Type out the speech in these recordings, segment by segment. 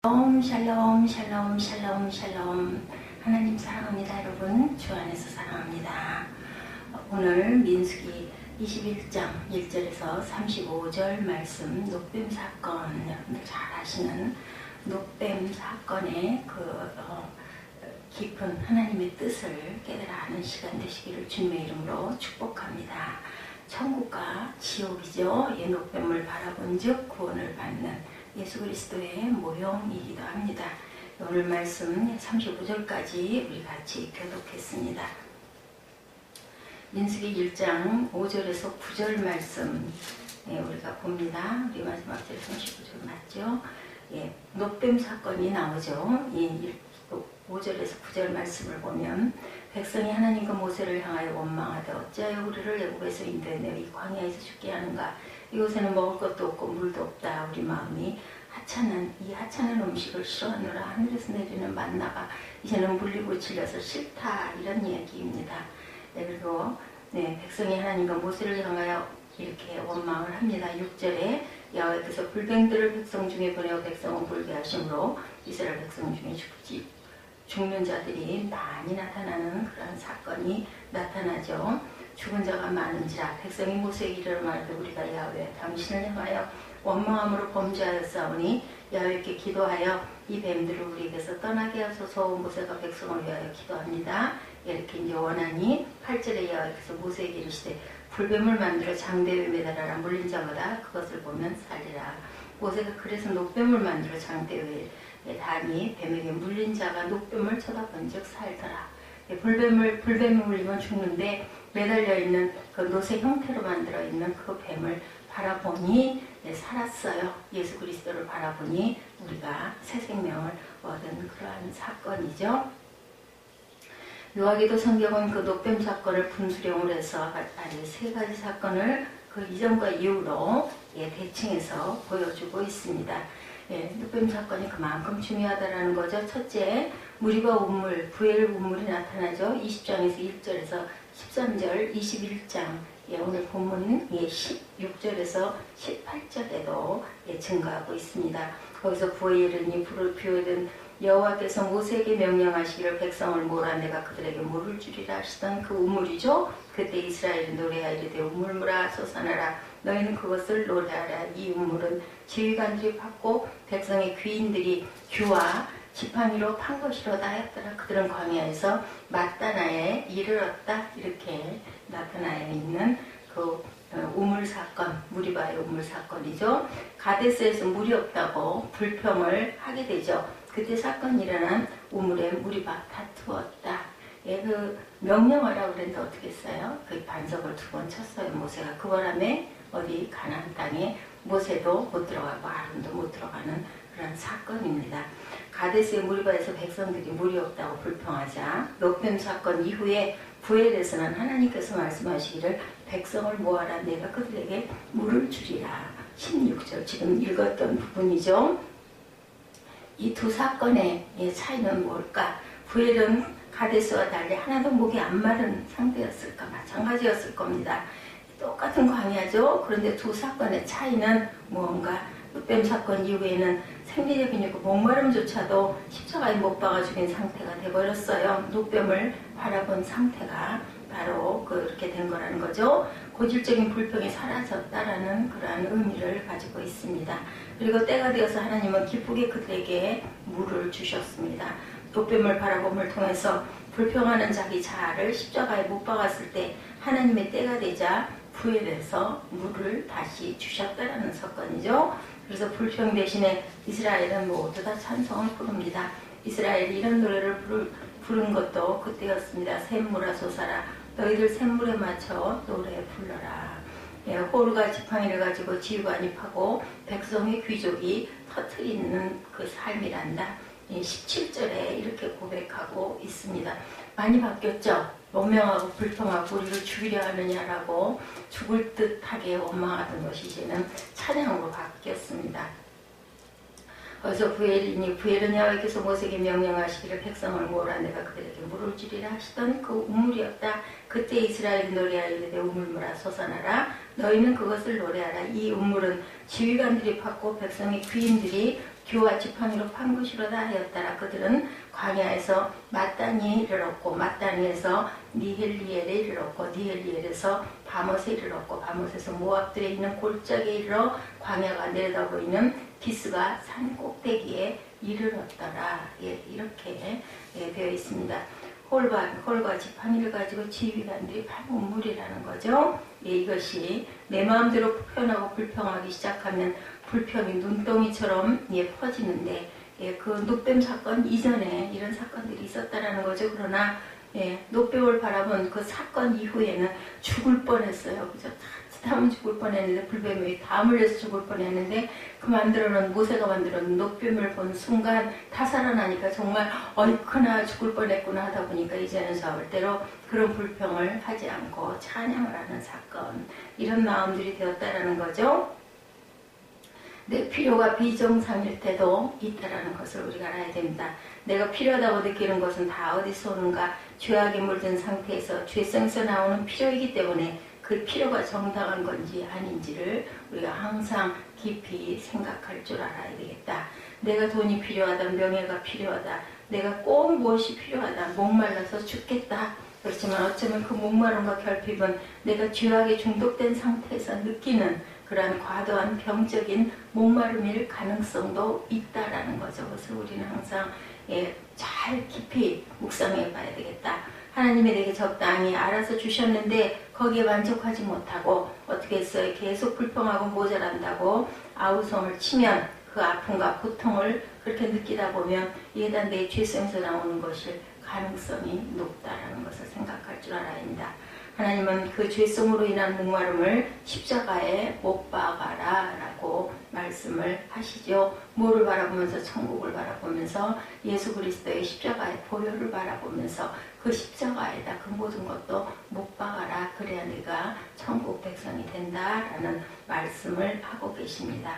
샬롬 샬롬 샬롬 샬롬. 하나님 사랑합니다. 여러분 주 안에서 사랑합니다. 오늘 민수기 21장 1절에서 35절 말씀 녹뱀 사건, 여러분들 잘 아시는 녹뱀 사건의 깊은 하나님의 뜻을 깨달아 아는 시간 되시기를 주님의 이름으로 축복합니다. 천국과 지옥이죠. 이 녹뱀을 바라본 즉 구원을 받는 예수 그리스도의 모형이기도 합니다. 오늘 말씀 35절까지 우리 같이 교독했습니다. 민수기 1장 5절에서 9절 말씀 우리가 봅니다. 우리 마지막 절 35절 맞죠? 녹뱀 사건이 나오죠. 5절에서 9절 말씀을 보면 백성이 하나님과 모세를 향하여 원망하되 어찌하여 우리를 애국에서 인도해내어 이 광야에서 죽게 하는가. 이곳에는 먹을 것도 없고 물도 없다. 우리 마음이 하찮은 음식을 싫어하느라 하늘에서 내리는 만나가 이제는 물리고 질려서 싫다. 이런 이야기입니다. 그리고 백성이 하나님과 모세를 향하여 이렇게 원망을 합니다. 6절에 여호와께서 불뱀들을 백성 중에 보내어 백성은 불게 하심으로 이스라엘 백성 중에 죽는 자들이 많이 나타나는 그런 사건이 나타나죠. 죽은 자가 많은지라 백성이 모세에게 이르러 말하되 우리가 야훼 당신을 향하여 원망함으로 범죄하였사오니 야훼께 기도하여 이 뱀들을 우리에게서 떠나게 하소서. 모세가 백성을 위하여 기도합니다. 이렇게 이제 원하니 8절에 야훼께서 모세에게 이르시되 불뱀을 만들어 장대에 매달아라. 물린 자마다 그것을 보면 살리라. 모세가 그래서 녹뱀을 만들어 장대에 다니 뱀에게 물린 자가 녹뱀을 쳐다본 즉 살더라. 불뱀이 물리면 죽는데 매달려 있는 그 노새 형태로 만들어 있는 그 뱀을 바라보니 살았어요. 예수 그리스도를 바라보니 우리가 새 생명을 얻은 그러한 사건이죠. 묘하게도 성경은 그 녹뱀 사건을 분수령으로 해서 아래 세 가지 사건을 그 이전과 이후로 대칭해서 보여주고 있습니다. 녹뱀 사건이 그만큼 중요하다는 거죠. 첫째, 무리와 우물, 부엘 우물이 나타나죠. 20장에서 1절에서 13절, 21장, 오늘 본문 16절에서 18절에도 증가하고 있습니다. 거기서 부엘이니 불을 피우던 여호와께서 모세에게 명령하시기를 백성을 몰아내가 그들에게 물을 주리라 하시던 그 우물이죠. 그때 이스라엘이 노래하여 이르되 우물물아 솟아나라. 너희는 그것을 노래하라. 이 우물은 지휘관들이 팠고 백성의 귀인들이 규와 지팡이로 판 것이로다 했더라. 그들은 광야에서 마따나에 이르렀다. 이렇게 나타나 있는 그 우물 사건, 무리바의 우물 사건이죠. 가데스에서 물이 없다고 불평을 하게 되죠. 그때 사건이 일어난 우물에 물이 다투었다. 명령하라고 그랬는데 어떻게 했어요? 그 반석을 2번 쳤어요. 모세가 그 바람에 어디 가나안 땅에 모세도 못 들어가고 아론도 못 들어가는 그런 사건입니다. 가데스의 무리바에서 백성들이 물이 없다고 불평하자 녹뱀 사건 이후에 부엘에서는 하나님께서 말씀하시기를 백성을 모아라. 내가 그들에게 물을 주리라. 16절 지금 읽었던 부분이죠. 이 두 사건의 차이는 뭘까? 부엘은 가데스와 달리 하나도 목이 안 마른 상태였을까? 마찬가지였을 겁니다. 똑같은 광야죠. 그런데 두 사건의 차이는 무언가? 녹뱀 사건 이후에는 생리적인 목마름조차도 십자가에 못 박아 죽인 상태가 되어버렸어요. 녹뱀을 바라본 상태가 바로 그렇게 된 거라는 거죠. 고질적인 불평이 사라졌다라는 그러한 의미를 가지고 있습니다. 그리고 때가 되어서 하나님은 기쁘게 그들에게 물을 주셨습니다. 녹뱀을 바라봄을 통해서 불평하는 자기 자아를 십자가에 못 박았을 때 하나님의 때가 되자 부엘에서 물을 다시 주셨다라는 사건이죠. 그래서 불평 대신에 이스라엘은 모두 다 찬송을 부릅니다. 이스라엘이 이런 노래를 부른 것도 그때였습니다. 샘물아 솟아라. 너희들 샘물에 맞춰 노래 불러라. 호르가 지팡이를 가지고 지휘관이 파고 백성의 귀족이 터뜨리는 그 삶이란다. 17절에 이렇게 고백하고 있습니다. 많이 바뀌었죠. 원명하고 불평하고 우리를 죽이려 하느냐라고 죽을 듯하게 원망하던 것이 이제는 찬양으로 바뀌었습니다. 거기서 부엘은 야훼께서 모세에게 명령하시기를 백성을 모으라. 내가 그들에게 물을 주리라 하시던 그 우물이었다. 그때 이스라엘이 노래하여 이르되 우물물아 솟아나라. 너희는 그것을 노래하라. 이 우물은 지휘관들이 팠고 백성의 귀인들이 규와 지팡이로 판 것이로다 하였더라. 그들은 광야에서 마따니를 얻고 마따니에서 니헬리엘에 이르렀고 니헬리엘에서 바못에 이르렀고 바못에서 모압들에 있는 골짜기에 이르러 광야가 내려다 보이는 기스가 산 꼭대기에 이르렀더라. 예, 이렇게 되어 있습니다. 홀과 지팡이를 가지고 지휘관들이 밟은 물이라는 거죠. 예, 이것이 내 마음대로 표현하고 불평하기 시작하면 불평이 눈덩이처럼 퍼지는데, 그 노뱀 사건 이전에 이런 사건들이 있었다라는 거죠. 그러나 노뱀을 바라본 그 사건 이후에는 죽을 뻔했어요. 그죠? 자칫하면 죽을 뻔했는데, 불뱀이 다 물려서 죽을 뻔했는데, 그 모세가 만들어놓은 노뱀을 본 순간 다 살아나니까 정말 어이쿠나 죽을 뻔했구나 하다 보니까 이제는 사울대로 그런 불평을 하지 않고 찬양을 하는 사건, 이런 마음들이 되었다라는 거죠. 내 필요가 비정상일 때도 있다라는 것을 우리가 알아야 됩니다. 내가 필요하다고 느끼는 것은 다 어디서 오는가? 죄악에 물든 상태에서 죄성에서 나오는 필요이기 때문에 그 필요가 정당한 건지 아닌지를 우리가 항상 깊이 생각할 줄 알아야 되겠다. 내가 돈이 필요하다, 명예가 필요하다, 내가 꼭 무엇이 필요하다, 목말라서 죽겠다. 그렇지만 어쩌면 그 목마름과 결핍은 내가 죄악에 중독된 상태에서 느끼는 그러한 과도한 병적인 목마름일 가능성도 있다라는 거죠. 그래서 우리는 항상 잘 깊이 묵상해 봐야 되겠다. 하나님이 내게 적당히 알아서 주셨는데 거기에 만족하지 못하고 어떻게 했어요? 계속 불평하고 모자란다고 아우성을 치면 그 아픔과 고통을 그렇게 느끼다 보면 이게 다 내 죄성에서 나오는 것일 가능성이 높다라는 것을 생각할 줄 알아야 합니다. 하나님은 그 죄성으로 인한 목마름을 십자가에 못 박아라 라고 말씀을 하시죠. 뭐를 바라보면서? 천국을 바라보면서 예수 그리스도의 십자가의 보혈을 바라보면서 그 십자가에다 그 모든 것도 못 박아라. 그래야 네가 천국 백성이 된다라는 말씀을 하고 계십니다.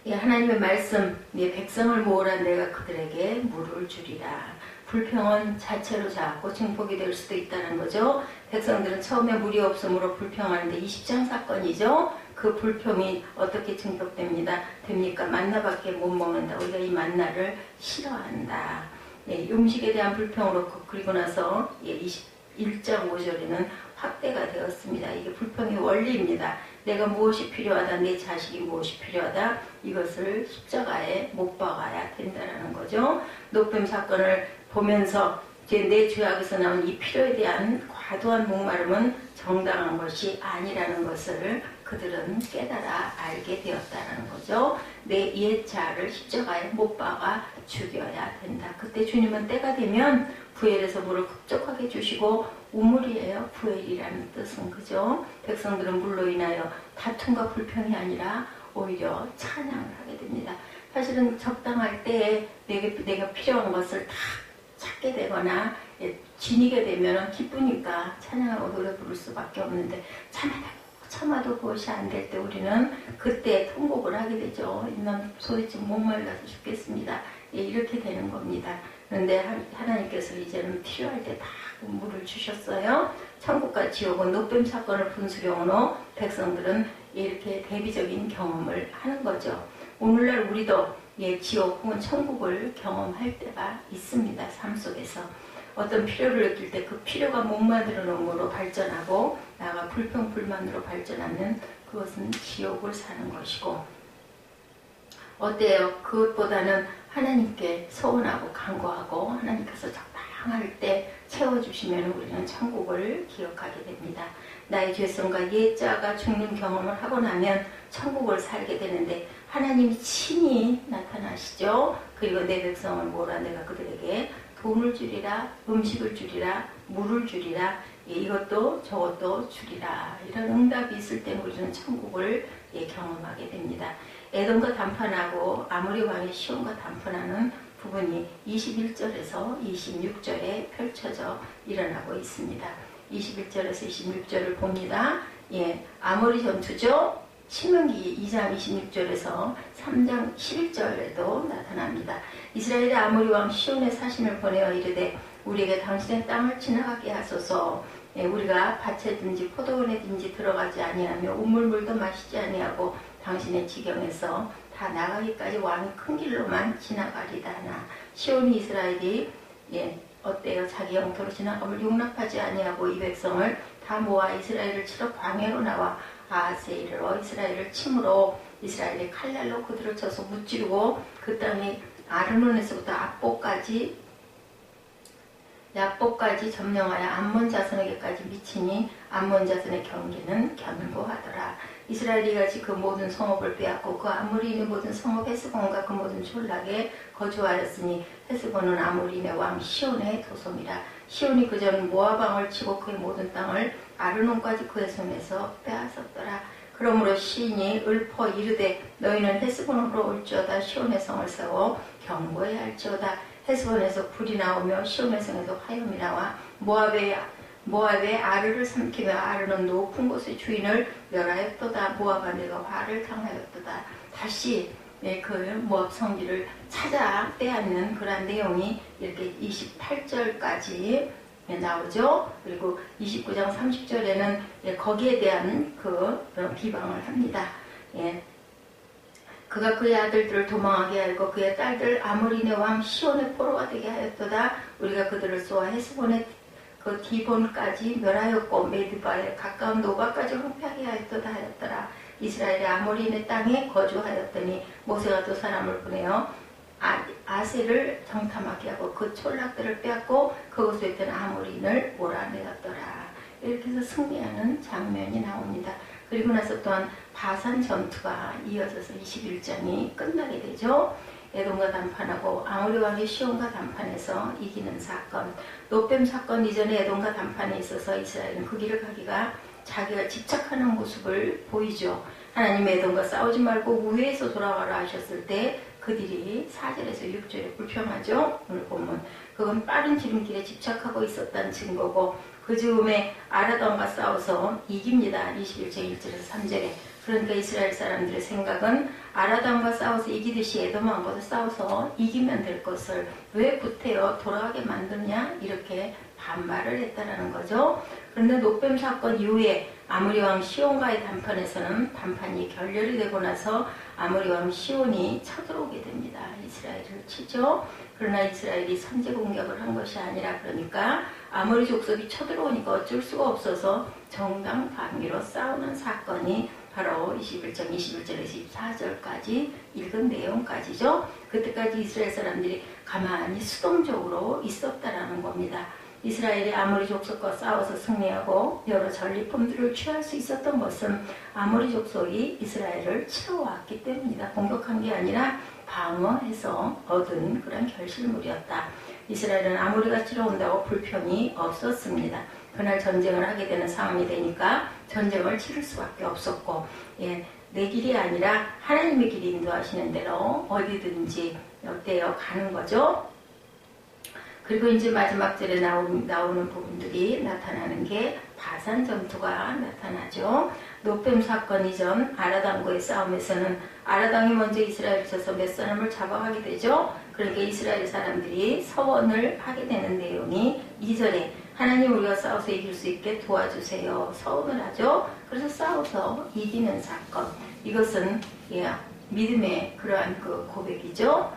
하나님의 말씀, 네 백성을 모으라. 내가 그들에게 물을 주리라. 불평은 자체로 작고 증폭이 될 수도 있다는 거죠. 백성들은 처음에 물이 없으므로 불평하는데 20장 사건이죠. 그 불평이 어떻게 됩니까? 만나밖에 못 먹는다. 우리가 이 만나를 싫어한다. 음식에 대한 불평으로 그리고 나서 21장 5절에는 확대가 되었습니다. 이게 불평의 원리입니다. 내가 무엇이 필요하다, 내 자식이 무엇이 필요하다, 이것을 십자가에 못 박아야 된다는 거죠. 노뱀 사건을 보면서 이제 내 죄악에서 나온 이 필요에 대한 과도한 목마름은 정당한 것이 아니라는 것을 그들은 깨달아 알게 되었다는 거죠. 내 옛자를 십자가에 못 박아 죽여야 된다. 그때 주님은 때가 되면 부엘에서 물을 급속하게 주시고 우물이에요. 부엘이라는 뜻은, 그죠? 백성들은 물로 인하여 다툼과 불평이 아니라 오히려 찬양을 하게 됩니다. 사실은 적당할 때에 내가 필요한 것을 다 찾게 되거나 지니게 되면 기쁘니까 찬양하고 노래 부를 수밖에 없는데 참아도 그것이 안 될 때 우리는 그때 통곡을 하게 되죠. 난 도대체 목말라서 죽겠습니다. 이렇게 되는 겁니다. 그런데 하나님께서 이제는 필요할 때 다 물을 주셨어요. 천국과 지옥은 노뱀 사건을 분수령으로 백성들은 이렇게 대비적인 경험을 하는 거죠. 오늘날 우리도 지옥 혹은 천국을 경험할 때가 있습니다. 삶 속에서 어떤 필요를 느낄 때 그 필요가 목마르는 놈으로 발전하고 나가 불평 불만으로 발전하면 그것은 지옥을 사는 것이고, 어때요? 그것보다는 하나님께 소원하고 간구하고 하나님께서 적당할 때 채워주시면 우리는 천국을 기억하게 됩니다. 나의 죄성과 옛자가 죽는 경험을 하고 나면 천국을 살게 되는데 하나님이 친히 나타나시죠. 그리고 내 백성을 모으라. 내가 그들에게 돈을 주리라, 음식을 주리라, 물을 주리라, 이것도 저것도 주리라. 이런 응답이 있을 때 우리는 천국을 경험하게 됩니다. 에돔과 담판하고 아모리 왕의 시온과 담판하는 부분이 21절에서 26절에 펼쳐져 일어나고 있습니다. 21절에서 26절을 봅니다. 아모리 전투죠. 신명기 2장 26절에서 3장 11절에도 나타납니다. 이스라엘의 아모리 왕 시온의 사신을 보내어 이르되 우리에게 당신의 땅을 지나가게 하소서. 우리가 밭에든지 포도원에든지 들어가지 아니하며 우물물도 마시지 아니하고 당신의 지경에서 다 나가기까지 왕이 큰 길로만 지나가리다나. 시온이 이스라엘이 어때요? 자기 영토로 지나감을 용납하지 아니하고 이 백성을 다 모아 이스라엘을 치러 광야로 나와 아하스에 이르러 이스라엘을 침으로 이스라엘이 칼날로 그들을 쳐서 무찌르고 그 땅이 아르논에서부터 야복까지 점령하여 암몬 자손에게까지 미치니 암몬 자손의 경계는 견고하더라. 이스라엘이 같이 그 모든 성읍을 빼앗고 그 아모리인의 모든 성읍 헤스본과 그 모든 졸락에 거주하였으니 헤스본은 아모리인의 왕 시온의 도성이라. 시온이 그전 모압 왕을 치고 그의 모든 땅을 아르논까지 그의 손에서 빼앗았더라. 그러므로 시인이 읊어 이르되 너희는 헤스본으로 올지어다. 시온의 성을 세워 경고해야 할지어다. 헤스본에서 불이 나오며 시온의 성에서 화염이 나와 모압의 아르를 삼키며 아르는 높은 곳의 주인을 멸하였도다. 모압아 내가 화를 당하였도다. 다시 그 모압 성지를 찾아 빼앗는 그런 내용이 이렇게 28절까지 나오죠. 그리고 29장 30절에는 거기에 대한 그런 비방을 합니다. 그가 그의 아들들을 도망하게 하고 그의 딸들 아모리네 왕 시온의 포로가 되게 하였도다. 우리가 그들을 쏘아 헤스본의 그 디본까지 멸하였고 메드바의 가까운 노바까지 황폐하게 하였도다 하였더라. 이스라엘의 아모리네 땅에 거주하였더니 모세가 또 사람을 보내어 아세를 정탐하게 하고 그 촌락들을 빼앗고 그곳에 있던 아모리인을 몰아내었더라. 이렇게 해서 승리하는 장면이 나옵니다. 그리고 나서 또한 바산 전투가 이어져서 21장이 끝나게 되죠. 에돔과 담판하고 아모리 왕이 시온과 담판해서 이기는 사건. 노뱀 사건 이전에 에돔과 담판에 있어서 이스라엘은 그 길을 가기가 자기가 집착하는 모습을 보이죠. 하나님이 에돔과 싸우지 말고 우회에서 돌아와라 하셨을 때 그들이 4절에서 6절에 불평하죠. 오늘 보면 그건 빠른 지름길에 집착하고 있었다는 증거고 그 즈음에 아라돈과 싸워서 이깁니다. 21장 1절에서 3절에. 그러니까 이스라엘 사람들의 생각은 아라돈과 싸워서 이기듯이 에돔왕과도 싸워서 이기면 될 것을 왜 구태여 돌아가게 만드냐 이렇게 반발을 했다라는 거죠. 그런데 노뱀 사건 이후에 아모리 왕 시온과의 담판에서는 담판이 결렬이 되고 나서 아모리 왕 시온이 쳐들어오게 됩니다. 이스라엘을 치죠. 그러나 이스라엘이 선제 공격을 한 것이 아니라 그러니까 아모리 족속이 쳐들어오니까 어쩔 수가 없어서 정강방위로 싸우는 사건이 바로 21장 21절에서 24절까지 읽은 내용까지죠. 그때까지 이스라엘 사람들이 가만히 수동적으로 있었다라는 겁니다. 이스라엘이 아모리 족속과 싸워서 승리하고 여러 전리품들을 취할 수 있었던 것은 아모리 족속이 이스라엘을 치러왔기 때문이다. 공격한 게 아니라 방어해서 얻은 그런 결실물이었다. 이스라엘은 아모리가 치러온다고 불평이 없었습니다. 그날 전쟁을 하게 되는 상황이 되니까 전쟁을 치를 수밖에 없었고 내 길이 아니라 하나님의 길이 인도하시는 대로 어디든지 어때요? 가는 거죠. 그리고 이제 마지막 절에 나오는 부분들이 나타나는 게 바산 전투가 나타나죠. 노뱀 사건 이전 아라당과의 싸움에서는 아라당이 먼저 이스라엘을 쳐서 몇 사람을 잡아가게 되죠. 그러니까 이스라엘 사람들이 서원을 하게 되는 내용이 2절에 하나님 우리가 싸워서 이길 수 있게 도와주세요. 서원을 하죠. 그래서 싸워서 이기는 사건. 이것은 믿음의 그러한 그 고백이죠.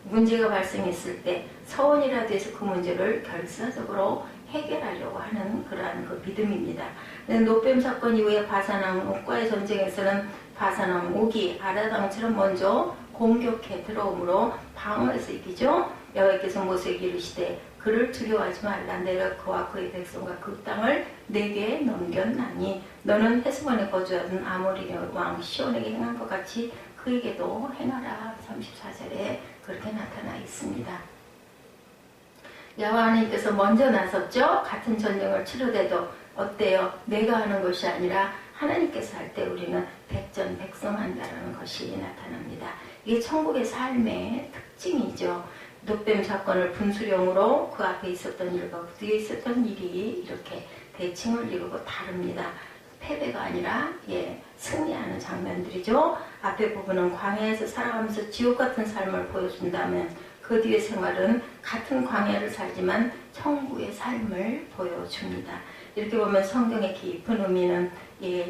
문제가 발생했을 때 서원이라도 해서 그 문제를 결사적으로 해결하려고 하는 그러한 그 믿음입니다. 노뱀 사건 이후에 바산왕 옥과의 전쟁에서는 바산왕 옥이 아라당처럼 먼저 공격해 들어오므로 방어해서 이기죠. 여호와께서 모세에게 이르시되 그를 두려워하지 말라. 내가 그와 그의 백성과 그 땅을 내게 넘겼나니 너는 헤스본에 거주하던 아모리 왕 시온에게 행한 것 같이 그에게도 행하라. 34절에 그렇게 나타나 있습니다. 여호와 하나님께서 먼저 나섰죠. 같은 전쟁을 치르되도 어때요? 내가 하는 것이 아니라 하나님께서 할 때 우리는 백전백승한다는 것이 나타납니다. 이게 천국의 삶의 특징이죠. 노뱀 사건을 분수령으로 그 앞에 있었던 일과 그 뒤에 있었던 일이 이렇게 대칭을 이루고 다릅니다. 패배가 아니라 승리하는 장면들이죠. 앞에 부분은 광야에서 살아가면서 지옥 같은 삶을 보여준다면 그 뒤의 생활은 같은 광야를 살지만 천국의 삶을 보여줍니다. 이렇게 보면 성경의 깊은 의미는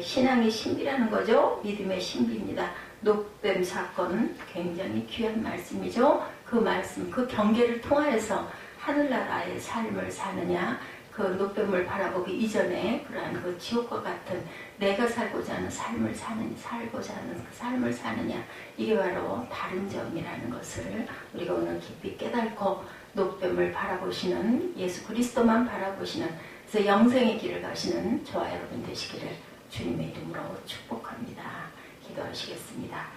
신앙의 신비라는 거죠. 믿음의 신비입니다. 노뱀 사건 굉장히 귀한 말씀이죠. 그 말씀, 그 경계를 통하여서 하늘나라의 삶을 사느냐, 그 노뱀을 바라보기 이전에 그러한 그 지옥과 같은 내가 살고자 하는 삶을 살고자 하는 그 삶을 사느냐, 이게 바로 다른 점이라는 것을 우리가 오늘 깊이 깨닫고 노뱀을 바라보시는, 예수 그리스도만 바라보시는, 그래서 영생의 길을 가시는 저와 여러분 되시기를 주님의 이름으로 축복합니다. 기도하시겠습니다.